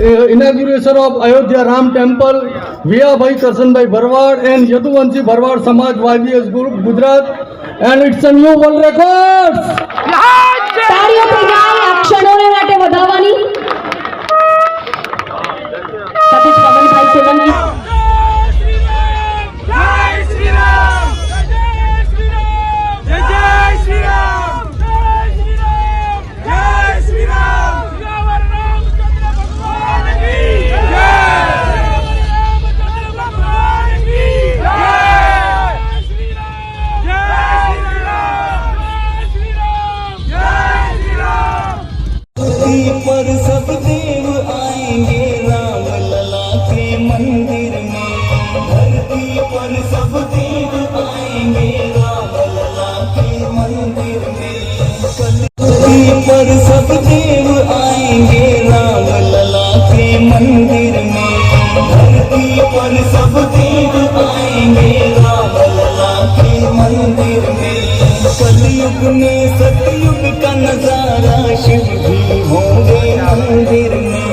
inauguration of Ayodhya Ram Temple via by Karsanbhai Bharwad and Yaduvanshi Bharwad Samaj YBS Group Gujarat, and it's a new world record. તાળીઓ થઈ જાય આ ક્ષણોને માટે વધાવવાની સાથે જ કમલભાઈ સોલંકી पर सब देव आएंगे राम लला के मंदिर में। धरती पर सब देव आएंगे राम लला के मंदिर में। धरती पर सब देव आएंगे राम लला के मंदिर में। धरती पर सब देव आएंगे राम लला के मंदिर में। कलयुग में सतयुग का नजारा शिव भी होंगे मंदिर में।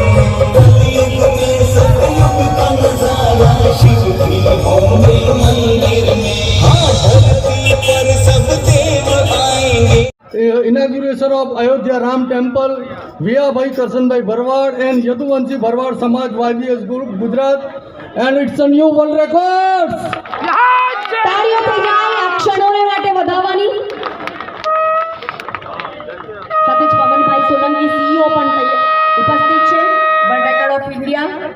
कलयुग में सतयुग का नजारा शिव भी होंगे मंदिर में। हाँ, धरती पर सब देव आएंगे। Inauguration of Ayodhya Ram Temple via by Karsanbhai Bharwad and Yaduvanshi Bharwad Samaj YBS Group Gujarat, and it's a new world record. તાળીઓ થઈ જાય આ ક્ષણોને માટે વધાવવાની સાથે જ કમલભાઈ સોલંકી સીઈઓ પણ ઉપસ્થિત છે વર્લ્ડ રેકોર્ડ ઓફ ઇન્ડિયા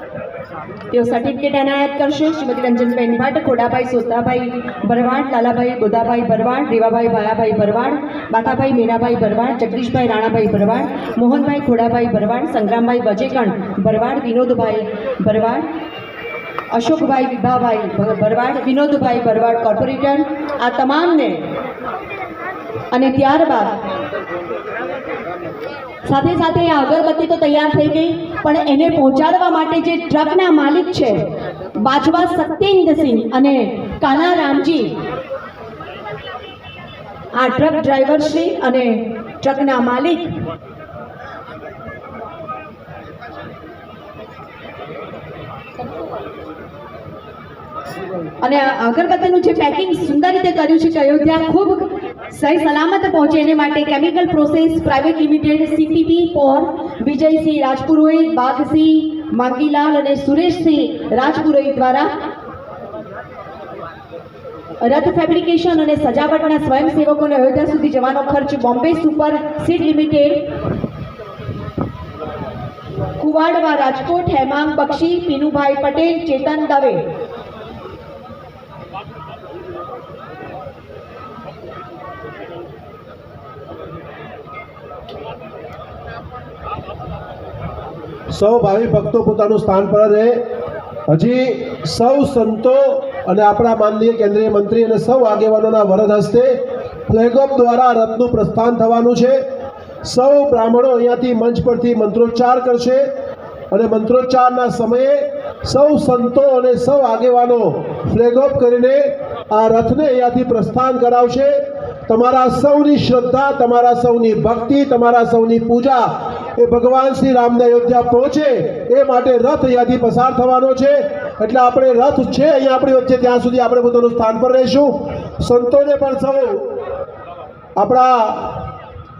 તેઓ સર્ટિફિકેટ એનાયત કરશે શ્રીમતી રંજનબેન ભટ્ટ ખોડાભાઈ સોતાભાઈ ભરવાડ લાલાભાઈ બોધાભાઈ ભરવાડ રેવાભાઈ ભાયાભાઈ ભરવાડ બાથાભાઈ મીરાભાઈ ભરવાડ જગદીશભાઈ રાણાભાઈ ભરવાડ મોહનભાઈ ખોડાભાઈ ભરવાડ સંગ્રામભાઈ વજેકણ ભરવાડ વિનોદભાઈ ભરવાડ અશોકભાઈ વિભાભાઈ ભરવાડ વિનોદભાઈ ભરવાડ કોર્પોરેટર આ તમામને અને ત્યારબાદ સાથે સાથે આ અગરબત્તી તો તૈયાર થઈ ગઈ પણ એને પહોંચાડવા માટે જે ટ્રકના માલિક છે બાજવા સત્યેન્દ્રસિંહ અને કાનારામજી આ ટ્રક ડ્રાઈવર શ્રી અને ટ્રકના માલિક અને અગરબત્તીનું જે પેકિંગ સુંદર રીતે કર્યું છે કે અયોધ્યા ખૂબ સહી સલામત પહોંચે એને માટે chemical process private limited CPP for Vijaysinh Rajpurohit Baghsinh Mangilal અને સુરેશસિંહ રાજપુરોહિત દ્વારા રથ ફેબ્રિકેશન અને સજાવટના સ્વયંસેવકોને અયોધ્યા સુધી જવાનો ખર્ચ Bombay super seed limited Kuvadva Rajkot Hemang Bakshi Pinubhai Patel Chetan Dave સૌ ભાવિ ભક્તો પોતાનું સ્થાન પર રહે। હજી સૌ સંતો અને આપણા માનનીય કેન્દ્રીય મંત્રી અને સૌ આગેવાનોના વરદ હસ્તે ફ્લેગ ઓફ દ્વારા રથનું પ્રસ્થાન થવાનું છે। સૌ બ્રાહ્મણો અહીંયાથી મંચ પરથી મંત્રોચ્ચાર કરશે અને મંત્રોચ્ચારના સમયે સૌ સંતો અને સૌ આગેવાનો ફ્લેગ ઓફ કરીને આ રથને અહીંયાથી પ્રસ્થાન કરાવશે। તમારા સૌની શ્રદ્ધા, તમારા સૌની ભક્તિ, તમારા સૌની પૂજા એ ભગવાન શ્રી રામને અયોધ્યા પહોંચે એ માટે રથ અહીંયાથી પસાર થવાનો છે। એટલે આપણે રથ છે અહીંયા આપણી વચ્ચે ત્યાં સુધી આપણે પોતાનું સ્થાન પર રહીશું। સંતોને પણ સૌ આપણા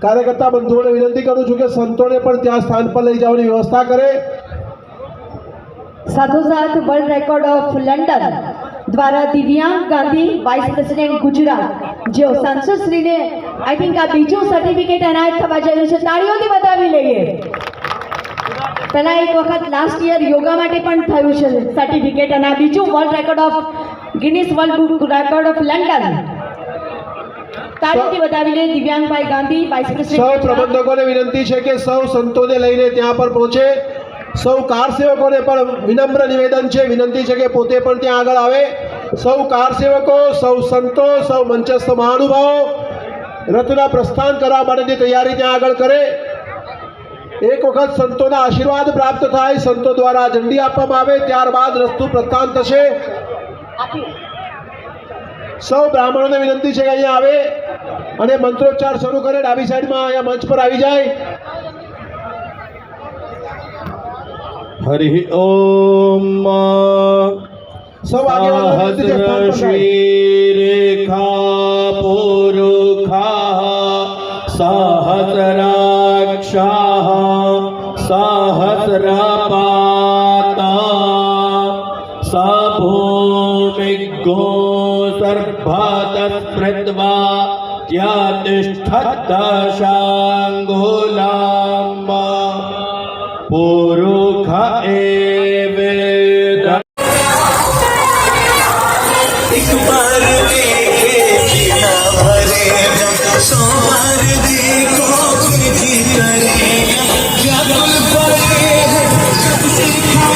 કાર્યકર્તા બંધુઓને વિનંતી કરું છું કે સંતોને પણ ત્યાં સ્થાન પર લઈ જવાની વ્યવસ્થા કરે। સાથોસાથ વર્લ્ડ રેકોર્ડ ઓફ લંડન દ્વારા દિવ્યાંગ ગાંધી વાઇસ પ્રેસિડેન્ટ ગુજરાત જેઓ સાંસદશ્રીને આઈ થિંક આ બીજું સર્ટિફિકેટ એનાયત થવા જઈ રહ્યું છે તાળીઓથી બતાવી લઈએ। પહેલા એક વખત લાસ્ટ યર યોગા માટે પણ થયું છે સર્ટિફિકેટ અને આ બીજું world record of Guinness world book record of London તાળીઓથી બતાવી લઈએ। દિવ્યાંગભાઈ ગાંધી વાઇસ સૌ પ્રેસિડેન્ટ પ્રબંધકોને વિનંતી છે કે સૌ સંતોને લઈને ત્યાં પર પહોંચે। સૌ કાર સેવકોને પણ વિનમ્ર નિવેદન છે, વિનંતી છે કે પોતે પણ ત્યાં આગળ આવે। સૌ કાર સેવકો, સૌ સંતો, સૌ મંચસ્થ મહાનુભાવો રથના પ્રસ્થાન કરવા માટેની તૈયારી ત્યાં આગળ કરે। એક વખત સંતોના આશીર્વાદ પ્રાપ્ત થાય, સંતો દ્વારા ઝંડી આપવામાં આવે, ત્યારબાદ રથનું પ્રસ્થાન થશે। સૌ બ્રાહ્મણોને વિનંતી છે કે અહીંયા આવે અને મંત્રોચ્ચાર શરૂ કરે। ડાબી સાઈડમાં અહીંયા મંચ પર આવી જાય। हरि ओम સૌ આગેવાનો વિનંતી છે, સ્થાન પર જાય. श्रीरेखा पुरुखा सहस्राक्षा सहस्रपाता सभूमिगो सर्भातस्पृत्वा त्यातिष्ठद्दशाङ्गुलाम् पुरुख एवेद एक बार देखे बिना भरे सौ बार देखो फिर भी करे क्या तुम पढ़े हैं जब सिखाए हैं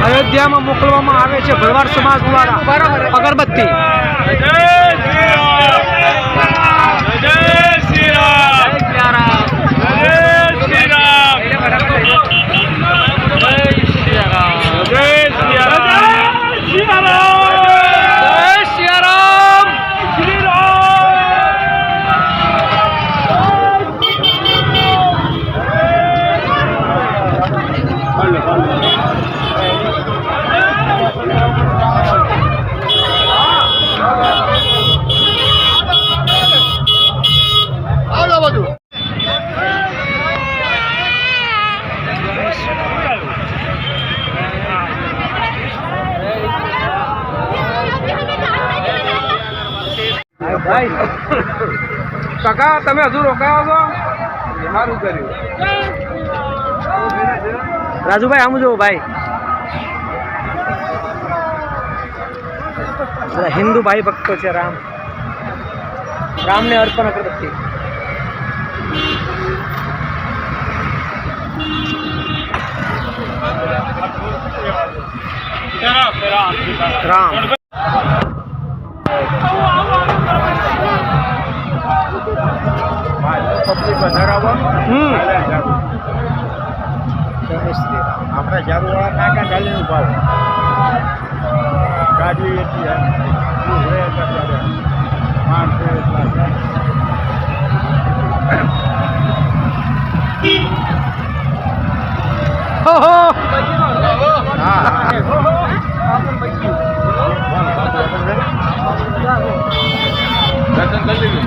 અયોધ્યામાં મોકલવામાં આવે છે ભરવાડ સમાજ દ્વારા અગરબત્તી. કાકા તમે હજુ રોકાયો છો? સારું કર્યું. રાજુભાઈ આમ જો ભાઈ, હિન્દુ ભાઈ ભક્તો છે. રામને અર્પણ અગરબત્તી. રામ આપણે જરૂર કાકા ચાલી ઉભા ગાડી એટલી માણસો એટલા દર્શન કરી લીધું.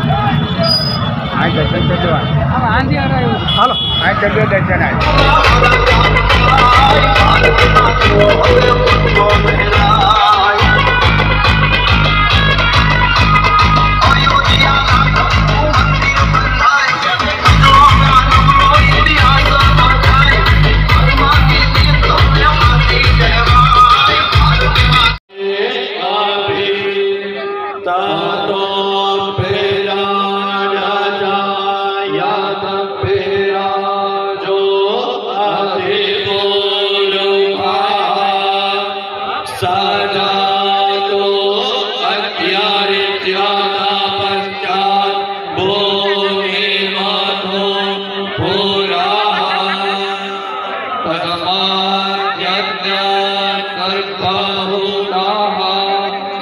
આ દર્શન કરવા હાલો. આ જગ્યા દર્શન આવે.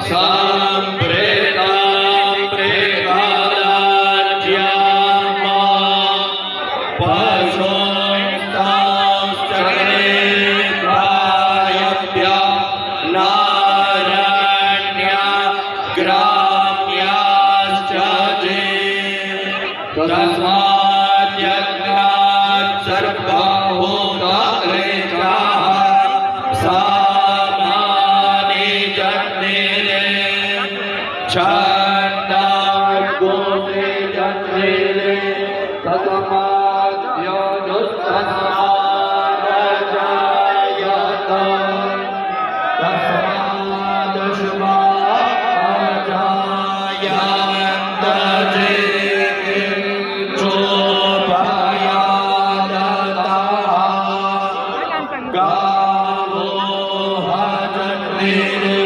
Sampreta છંદાય ગોતે જત્રેલે તસ્માદ્ય દુસ્તન્માદજાયત તસ્માદશ્માજાયંત જે ગાવો હજત્રેલે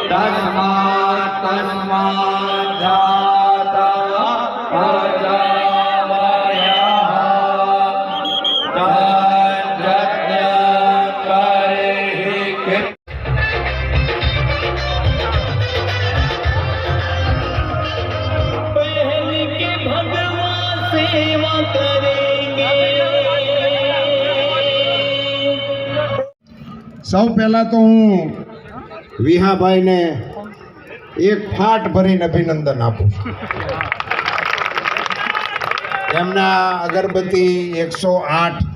તસ્માત જાતા અજાવયઃ તજ્ઞ કરે કે पहल के भगवान सेवा करेंगे। સૌ પહેલાં તો હું વિહાભાઈને એક ફાટ ભરીને અભિનંદન આપું છું. એમના અગરબત્તી 108